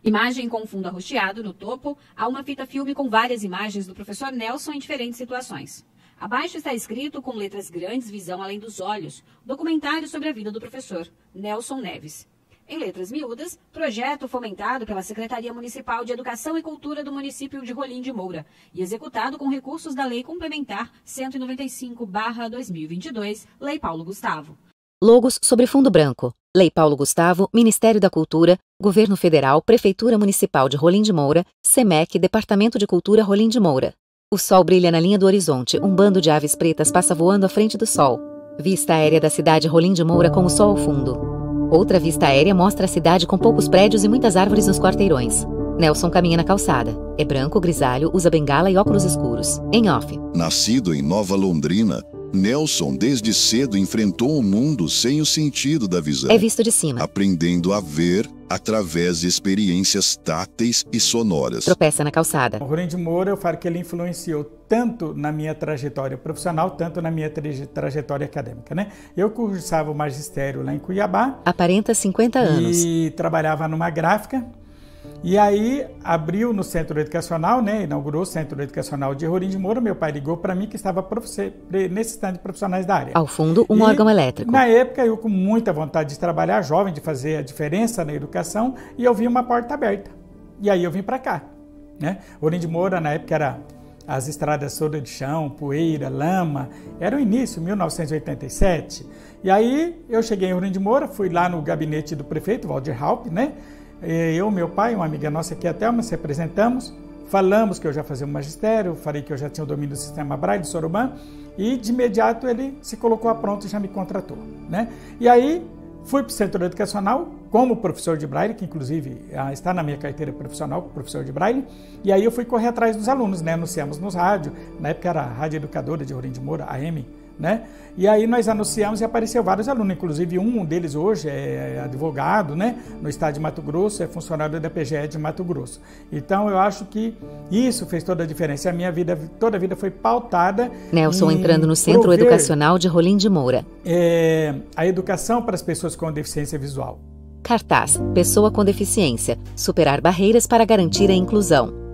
Imagem com fundo arroxeado no topo, há uma fita filme com várias imagens do professor Nelson em diferentes situações. Abaixo está escrito com letras grandes Visão Além dos Olhos, documentário sobre a vida do professor Nelson Neves. Em letras miúdas, projeto fomentado pela Secretaria Municipal de Educação e Cultura do município de Rolim de Moura e executado com recursos da Lei Complementar 195/2022, Lei Paulo Gustavo. Logos sobre fundo branco. Lei Paulo Gustavo, Ministério da Cultura, Governo Federal, Prefeitura Municipal de Rolim de Moura, SEMEC, Departamento de Cultura Rolim de Moura. O sol brilha na linha do horizonte, um bando de aves pretas passa voando à frente do sol. Vista aérea da cidade Rolim de Moura com o sol ao fundo. Outra vista aérea mostra a cidade com poucos prédios e muitas árvores nos quarteirões. Nelson caminha na calçada. É branco, grisalho, usa bengala e óculos escuros. Em off. Nascido em Nova Londrina, Nelson desde cedo enfrentou o mundo sem o sentido da visão. É visto de cima. Aprendendo a ver através de experiências táteis e sonoras. Tropeça na calçada. O Rolim de Moura, eu falo que ele influenciou tanto na minha trajetória profissional, tanto na minha trajetória acadêmica, né? Eu cursava o magistério lá em Cuiabá. Aparenta 50 anos. E trabalhava numa gráfica. E aí abriu no centro educacional, né? Inaugurou o centro educacional de Rolim de Moura. Meu pai ligou para mim que estava necessitando de profissionais da área. Ao fundo, um órgão elétrico. Na época, eu com muita vontade de trabalhar, jovem, de fazer a diferença na educação, e eu vi uma porta aberta. E aí eu vim para cá, né? Rolim de Moura, na época, era as estradas todas de chão, poeira, lama. Era o início, 1987. E aí eu cheguei em Rolim de Moura, fui lá no gabinete do prefeito, Waldir Halp, né? Eu, meu pai, uma amiga nossa aqui, a Thelma, se apresentamos, falamos que eu já fazia o magistério, falei que eu já tinha o domínio do sistema Braille de Sorobã, e de imediato ele se colocou a pronto e já me contratou, né? E aí fui para o centro educacional como professor de Braille, que inclusive está na minha carteira profissional, professor de Braille, e aí eu fui correr atrás dos alunos, né? Anunciamos nos rádios, na época era a Rádio Educadora de Rolim de Moura, AM, né? E aí nós anunciamos e apareceu vários alunos, inclusive um deles hoje é advogado, né? No estado de Mato Grosso, é funcionário da PGE de Mato Grosso. Então eu acho que isso fez toda a diferença. A minha vida, toda a vida foi pautada. Nelson entrando no Centro Educacional de Rolim de Moura. A educação para as pessoas com deficiência visual. Cartaz: pessoa com deficiência, superar barreiras para garantir a inclusão.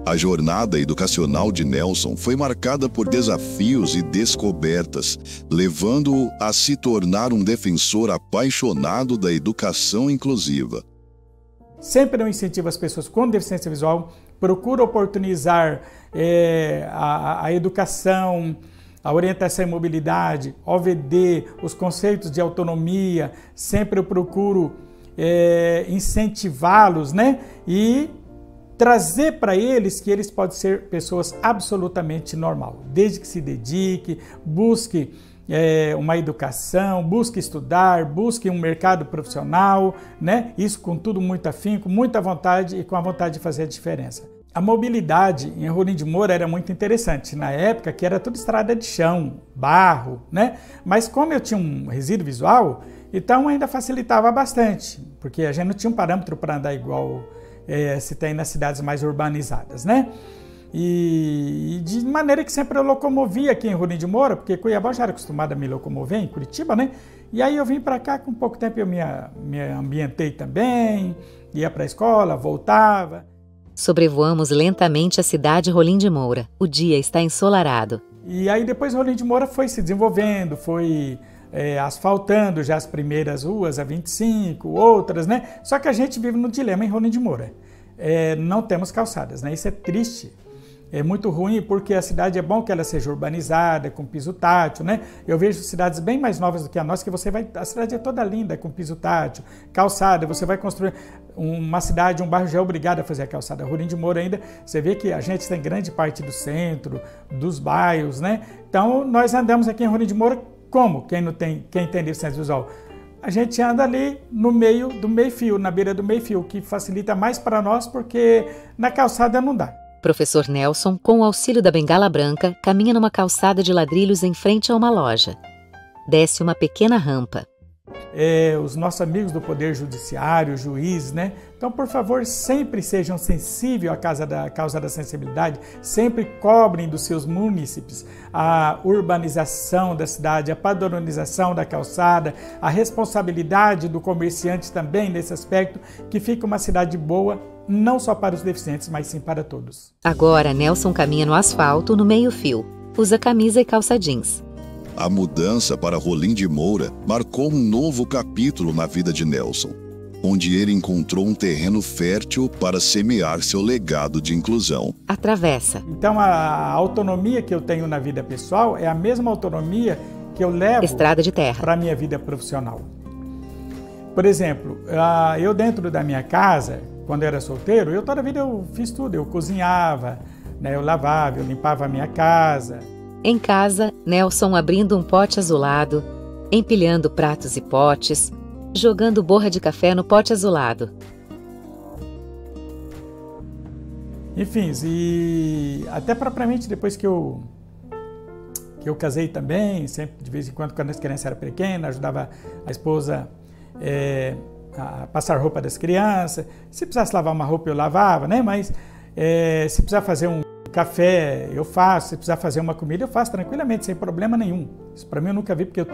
A jornada educacional de Nelson foi marcada por desafios e descobertas, levando-o a se tornar um defensor apaixonado da educação inclusiva. Sempre eu incentivo as pessoas com deficiência visual, procuro oportunizar a educação, a orientação e mobilidade, OVD, os conceitos de autonomia, sempre eu procuro incentivá-los, né? E trazer para eles que eles podem ser pessoas absolutamente normais, desde que se dedique, busque uma educação, busque estudar, busque um mercado profissional, né? Isso com tudo muito afinco, muita vontade e com a vontade de fazer a diferença. A mobilidade em Rolim de Moura era muito interessante, na época que era tudo estrada de chão, barro, né? Mas como eu tinha um resíduo visual, então ainda facilitava bastante, porque a gente não tinha um parâmetro para andar igual se tem nas cidades mais urbanizadas, né? E de maneira que sempre eu locomovia aqui em Rolim de Moura, porque Cuiabá já era acostumado a me locomover, em Curitiba, né? E aí eu vim para cá, com pouco tempo eu me ambientei também, ia para a escola, voltava. Sobrevoamos lentamente a cidade Rolim de Moura. O dia está ensolarado. E aí depois Rolim de Moura foi se desenvolvendo, foi asfaltando já as primeiras ruas, a 25, outras, né? Só que a gente vive no dilema em Rolim de Moura. Não temos calçadas, né? Isso é triste. É muito ruim porque a cidade é bom que ela seja urbanizada, com piso tátil, né? Eu vejo cidades bem mais novas do que a nossa, que a cidade é toda linda, com piso tátil, calçada, você vai construir uma cidade, um bairro já é obrigado a fazer a calçada. Rolim de Moura ainda, você vê que a gente tem grande parte do centro, dos bairros, né? Então, nós andamos aqui em Rolim de Moura como? Quem tem deficiência visual? A gente anda ali no meio do meio-fio, na beira do meio-fio, que facilita mais para nós porque na calçada não dá. Professor Nelson, com o auxílio da bengala branca, caminha numa calçada de ladrilhos em frente a uma loja. Desce uma pequena rampa. os nossos amigos do Poder Judiciário, juízes, né? Então, por favor, sempre sejam sensíveis à causa da sensibilidade, sempre cobrem dos seus munícipes a urbanização da cidade, a padronização da calçada, a responsabilidade do comerciante também nesse aspecto, que fica uma cidade boa, não só para os deficientes, mas sim para todos. Agora, Nelson caminha no asfalto no meio-fio, usa camisa e calça jeans. A mudança para Rolim de Moura marcou um novo capítulo na vida de Nelson, onde ele encontrou um terreno fértil para semear seu legado de inclusão. Atravessa. Então, a autonomia que eu tenho na vida pessoal é a mesma autonomia que eu levo Estrada de terra. para a minha vida profissional. Por exemplo, eu dentro da minha casa, quando eu era solteiro, toda a vida eu fiz tudo. Eu cozinhava, né, eu lavava, eu limpava a minha casa. Em casa, Nelson abrindo um pote azulado, empilhando pratos e potes, jogando borra de café no pote azulado. Enfim, e até propriamente depois que eu casei também, sempre de vez em quando as crianças eram pequenas, ajudava a esposa a passar roupa das crianças. Se precisasse lavar uma roupa, eu lavava, né? Mas se precisar fazer um café, eu faço. Se precisar fazer uma comida, eu faço tranquilamente, sem problema nenhum. Isso para mim eu nunca vi, porque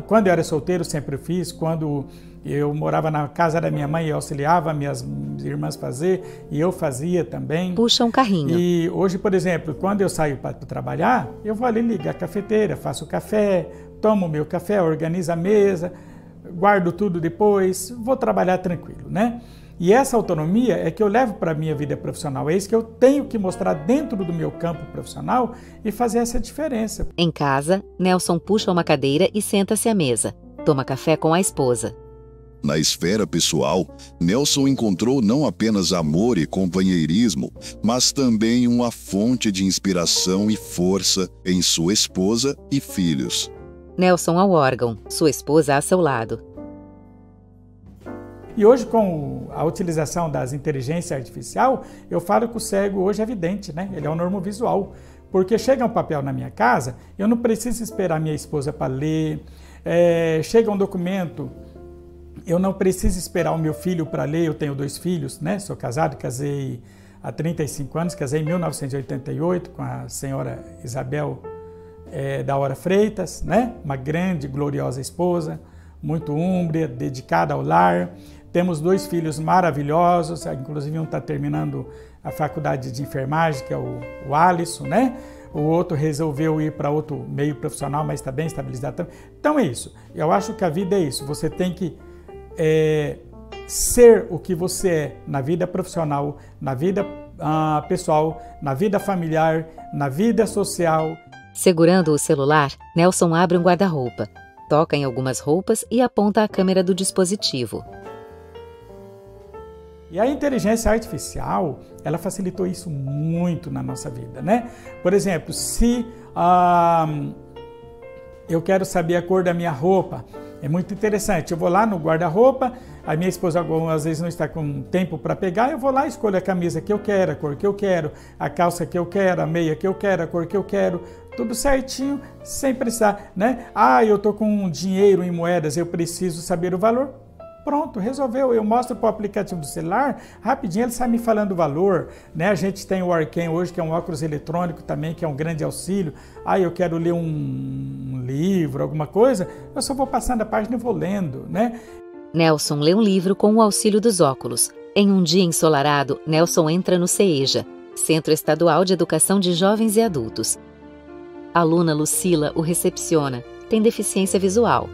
quando eu era solteiro, sempre fiz. Quando eu morava na casa da minha mãe, eu auxiliava minhas irmãs fazer, e eu fazia também. Puxa um carrinho. E hoje, por exemplo, quando eu saio para trabalhar, eu vou ali ligar a cafeteira, faço o café, tomo o meu café, organizo a mesa, guardo tudo depois, vou trabalhar tranquilo, né? E essa autonomia é que eu levo para a minha vida profissional. É isso que eu tenho que mostrar dentro do meu campo profissional e fazer essa diferença. Em casa, Nelson puxa uma cadeira e senta-se à mesa. Toma café com a esposa. Na esfera pessoal, Nelson encontrou não apenas amor e companheirismo, mas também uma fonte de inspiração e força em sua esposa e filhos. Nelson ao órgão, sua esposa a seu lado. E hoje, com a utilização das inteligências artificiais, eu falo que o cego hoje é vidente, né? Ele é um normovisual. Porque chega um papel na minha casa, eu não preciso esperar minha esposa para ler. Chega um documento, eu não preciso esperar o meu filho para ler. Eu tenho 2 filhos, né? Sou casado, casei há 35 anos, casei em 1988 com a senhora Isabel da Hora Freitas, né? Uma grande, gloriosa esposa, muito úmbria, dedicada ao lar. Temos 2 filhos maravilhosos, inclusive um está terminando a faculdade de enfermagem, que é o Alisson, né? O outro resolveu ir para outro meio profissional, mas está bem estabilizado também. Então é isso. Eu acho que a vida é isso. Você tem que ser o que você é na vida profissional, na vida pessoal, na vida familiar, na vida social. Segurando o celular, Nelson abre um guarda-roupa, toca em algumas roupas e aponta a câmera do dispositivo. E a inteligência artificial, ela facilitou isso muito na nossa vida, né? Por exemplo, se eu quero saber a cor da minha roupa, é muito interessante. Eu vou lá no guarda-roupa, a minha esposa às vezes não está com tempo para pegar, eu vou lá e escolho a camisa que eu quero, a cor que eu quero, a calça que eu quero, a meia que eu quero, a cor que eu quero, tudo certinho, sem precisar, né? Eu estou com dinheiro em moedas, eu preciso saber o valor. Pronto, resolveu. Eu mostro para o aplicativo do celular, rapidinho ele sai me falando o valor, né? A gente tem o Arken hoje, que é um óculos eletrônico também, que é um grande auxílio. Eu quero ler um livro, alguma coisa, eu só vou passando a página e vou lendo, né? Nelson lê um livro com o auxílio dos óculos. Em um dia ensolarado, Nelson entra no CEJA, Centro Estadual de Educação de Jovens e Adultos. A aluna Lucila o recepciona, tem deficiência visual.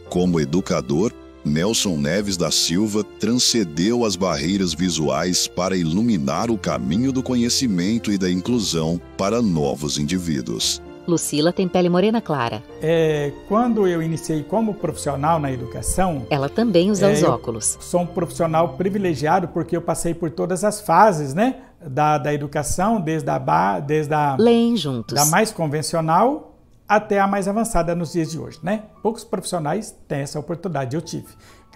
Como educador, Nelson Neves da Silva transcendeu as barreiras visuais para iluminar o caminho do conhecimento e da inclusão para novos indivíduos. Lucila tem pele morena clara. Quando eu iniciei como profissional na educação... Ela também usa os óculos. Sou um profissional privilegiado porque eu passei por todas as fases, né, da educação, desde a Leem juntos. Da mais convencional até a mais avançada nos dias de hoje, né? Poucos profissionais têm essa oportunidade, eu tive.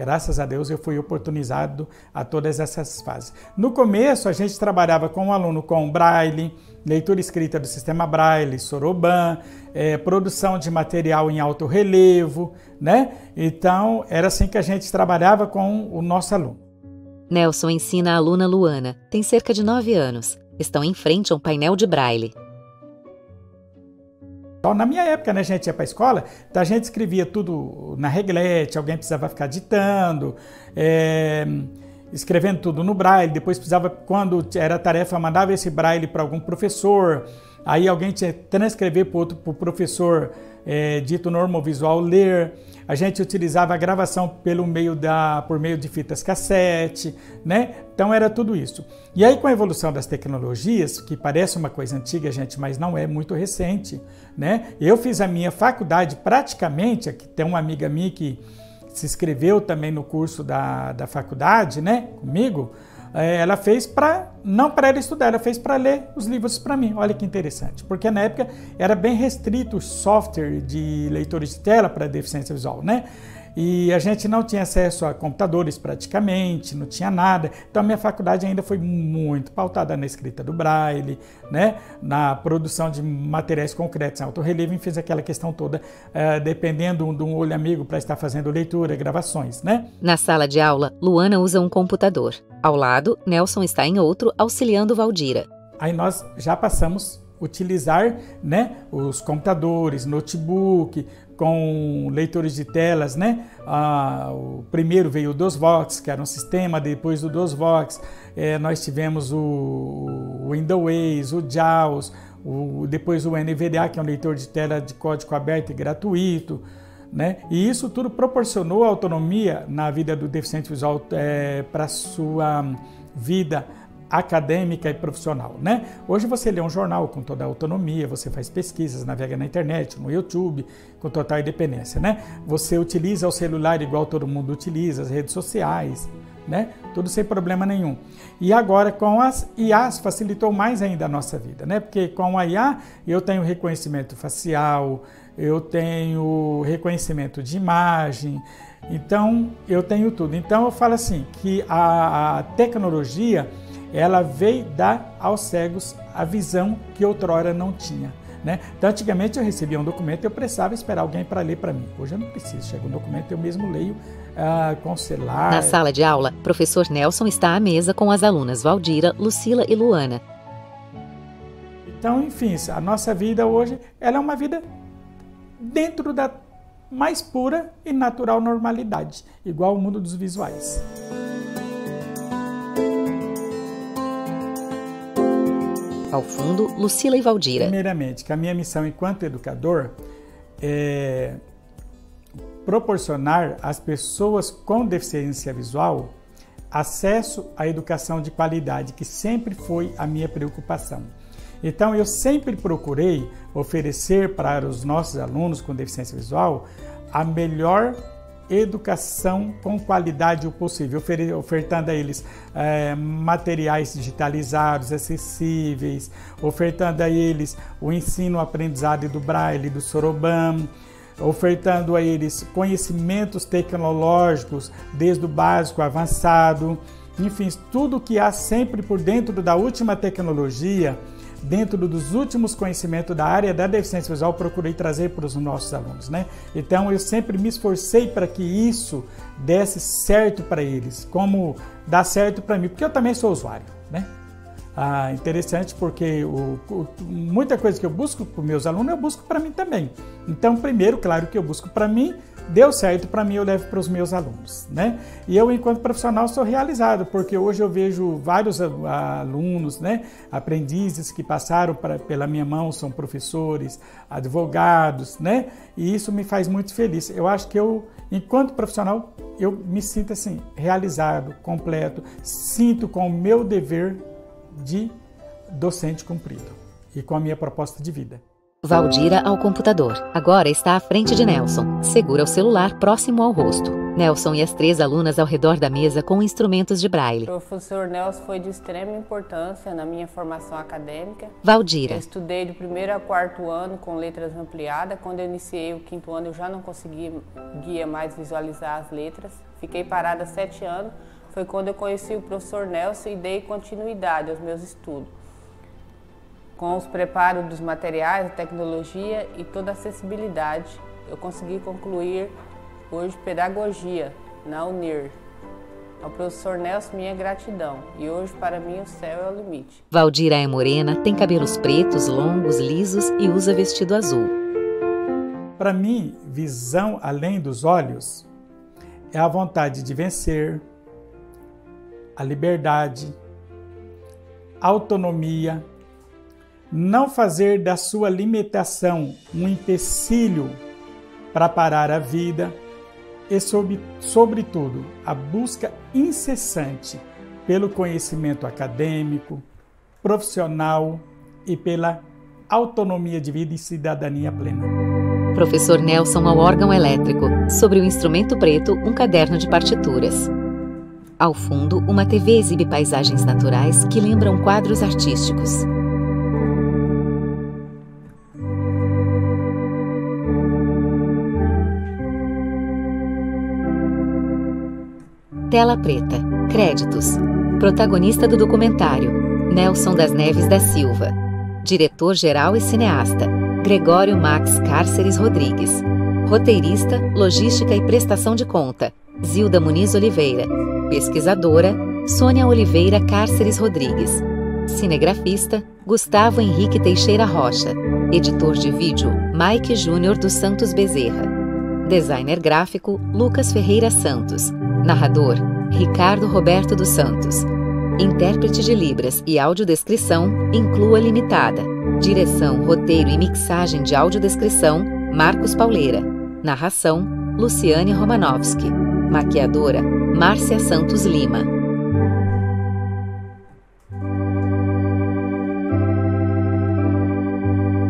Graças a Deus eu fui oportunizado a todas essas fases. No começo a gente trabalhava com o aluno com Braille, leitura escrita do sistema Braille, Soroban, produção de material em alto relevo, né? Então era assim que a gente trabalhava com o nosso aluno. Nelson ensina a aluna Luana, tem cerca de 9 anos. Estão em frente a um painel de Braille. Na minha época, né, a gente ia para a escola, então a gente escrevia tudo na reglete, alguém precisava ficar ditando, escrevendo tudo no Braille, depois precisava, quando era tarefa, mandava esse Braille para algum professor, aí alguém tinha que transcrever para o professor dito normovisual ler. A gente utilizava a gravação por meio de fitas cassete, né? Então era tudo isso. E aí com a evolução das tecnologias, que parece uma coisa antiga, gente, mas não é, muito recente, né? Eu fiz a minha faculdade praticamente, aqui tem uma amiga minha que se inscreveu também no curso da faculdade, né, comigo. Ela fez não para ela estudar, ela fez para ler os livros para mim. Olha que interessante, porque na época era bem restrito o software de leitores de tela para deficiência visual, né? E a gente não tinha acesso a computadores praticamente, não tinha nada. Então a minha faculdade ainda foi muito pautada na escrita do Braille, né? Na produção de materiais concretos em alto relevo, e fez aquela questão toda, dependendo de um olho amigo para estar fazendo leitura, gravações, né? Na sala de aula, Luana usa um computador. Ao lado, Nelson está em outro, auxiliando Valdira. Aí nós já passamos a utilizar, né, os computadores, notebook, com leitores de telas, né? O primeiro veio o DOSVox, que era um sistema. Depois do DOSVox, nós tivemos o Windows, o JAWS, depois o NVDA, que é um leitor de tela de código aberto e gratuito, né? E isso tudo proporcionou autonomia na vida do deficiente visual para a sua vida acadêmica e profissional, né? Hoje você lê um jornal com toda a autonomia, você faz pesquisas, navega na internet, no YouTube, com total independência, né? Você utiliza o celular igual todo mundo utiliza, as redes sociais, né? Tudo sem problema nenhum. E agora com as IAs facilitou mais ainda a nossa vida, né? Porque com a IA eu tenho reconhecimento facial, eu tenho reconhecimento de imagem, então eu tenho tudo. Então eu falo assim, que a tecnologia ela veio dar aos cegos a visão que outrora não tinha, né? Então, antigamente eu recebia um documento e eu precisava esperar alguém para ler para mim. Hoje eu não preciso, chega um documento eu mesmo leio com o celular. Na sala de aula, professor Nelson está à mesa com as alunas Valdira, Lucila e Luana. Então, enfim, a nossa vida hoje ela é uma vida dentro da mais pura e natural normalidade, igual ao mundo dos visuais. Ao fundo, Lucila e Valdira. Primeiramente, que a minha missão enquanto educador é proporcionar às pessoas com deficiência visual acesso à educação de qualidade, que sempre foi a minha preocupação. Então, eu sempre procurei oferecer para os nossos alunos com deficiência visual a melhor educação com qualidade o possível, ofertando a eles materiais digitalizados, acessíveis, ofertando a eles o ensino-aprendizado do Braille, do Soroban, ofertando a eles conhecimentos tecnológicos, desde o básico ao avançado, enfim, tudo que há sempre por dentro da última tecnologia, dentro dos últimos conhecimentos da área da deficiência visual, procurei trazer para os nossos alunos, né? Então eu sempre me esforcei para que isso desse certo para eles, como dá certo para mim, porque eu também sou usuário, né? Interessante porque muita coisa que eu busco para os meus alunos, eu busco para mim também. Então, primeiro, claro que eu busco para mim, deu certo para mim, eu levo para os meus alunos, né? E eu, enquanto profissional, sou realizado, porque hoje eu vejo vários alunos, né? Aprendizes que passaram pela minha mão, são professores, advogados, né? E isso me faz muito feliz. Eu acho que eu, enquanto profissional, eu me sinto assim, realizado, completo, sinto com o meu dever de docente cumprido e com a minha proposta de vida. Valdira ao computador. Agora está à frente de Nelson. Segura o celular próximo ao rosto. Nelson e as 3 alunas ao redor da mesa com instrumentos de Braille. O professor Nelson foi de extrema importância na minha formação acadêmica. Valdira. Eu estudei do 1º ao 4º ano com letras ampliadas. Quando eu iniciei o 5º ano, eu já não conseguia mais visualizar as letras. Fiquei parada 7 anos, foi quando eu conheci o professor Nelson e dei continuidade aos meus estudos. Com os preparos dos materiais, a tecnologia e toda a acessibilidade, eu consegui concluir hoje pedagogia na UNIR. Ao professor Nelson, minha gratidão. E hoje, para mim, o céu é o limite. Valdira é morena, tem cabelos pretos, longos, lisos e usa vestido azul. Para mim, visão além dos olhos é a vontade de vencer, a liberdade, a autonomia, não fazer da sua limitação um empecilho para parar a vida e, sobretudo, a busca incessante pelo conhecimento acadêmico, profissional e pela autonomia de vida e cidadania plena. Professor Nelson ao órgão elétrico, sobre o instrumento preto, um caderno de partituras. Ao fundo, uma TV exibe paisagens naturais que lembram quadros artísticos. Tela preta. Créditos. Protagonista do documentário: Nelson das Neves da Silva. Diretor-geral e cineasta: Gregório Max Cárceres Rodrigues. Roteirista, logística e prestação de conta: Zilda Muniz Oliveira. Pesquisadora: Sônia Oliveira Cárceres Rodrigues. Cinegrafista: Gustavo Henrique Teixeira Rocha. Editor de vídeo: Mike Júnior dos Santos Bezerra. Designer gráfico: Lucas Ferreira Santos. Narrador: Ricardo Roberto dos Santos. Intérprete de Libras e audiodescrição: Inclua Limitada. Direção, roteiro e mixagem de audiodescrição: Marcos Pauleira. Narração: Luciane Romanovski. Maquiadora: Márcia Santos Lima.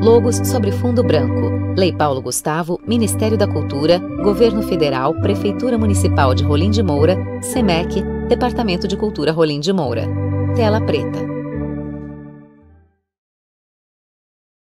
Logos sobre fundo branco. Lei Paulo Gustavo, Ministério da Cultura, Governo Federal, Prefeitura Municipal de Rolim de Moura, SEMEC, Departamento de Cultura Rolim de Moura. Tela preta.